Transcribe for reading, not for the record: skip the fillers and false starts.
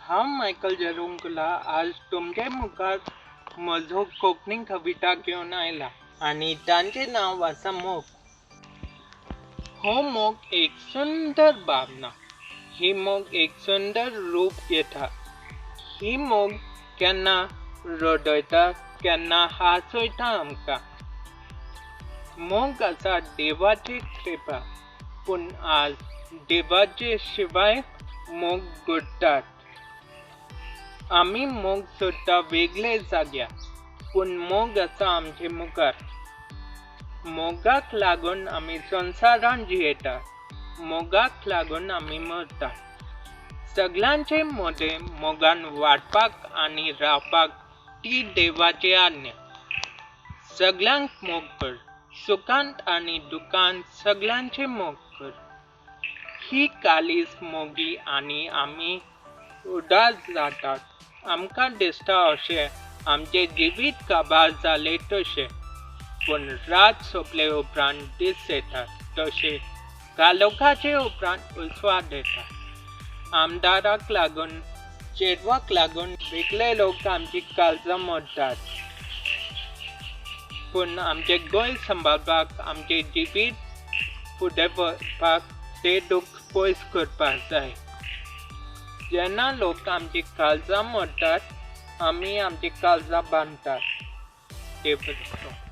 हांव मायकल जरुंकुला आज तुमचे मुखार म्हजो कोंकणी कविता घेवन आयला आनी तांचें नांव आसा मोग. हो मोग एक सुंदर भावना, ही मोग एक सुंदर रूप घेता. ही मोग केन्ना रडयता केन्ना हांसयता आमकां. मोग आसा देवाची कृपा, पूण आज देवाचे शिवाय मोग घडटात. आमी मोग सोदता वेगळे जाग्यार, पूण मोग आसा आमचे मुखार. मोगाक लागून आमी संवसारान जियेता, मोगाक लागून आमी मरता. सगळ्यांचे मदें मोगान वाडपाक आनी रावपाक ती देवाची आज्ञा. सगळ्यांक मोग कर, सुखांत आनी दुखांत सगळ्यांचे मोग कर. ही काळीज मोगी आनी आमी उदास जातात. आमकां दिसता अशें आमचें जिवीत काबार जालें तशें, पूण रात सोंपले उपरांत दीस येतात तशें कालोखाचे उपरांत उस्वाद येता. आमदाराक लागून चेडवाक लागून वेगळे लोक आमची काळजां मोडटात, पूण आमचें गोंय सांबाळपाक आमचें जिवीत फुडें व्हरपाक तें दूख पयस करपाक जाय. जेन्ना लोक आमची काळजां मोडटात, आमी आमची काळजां बांदतात. देव बरें करूं.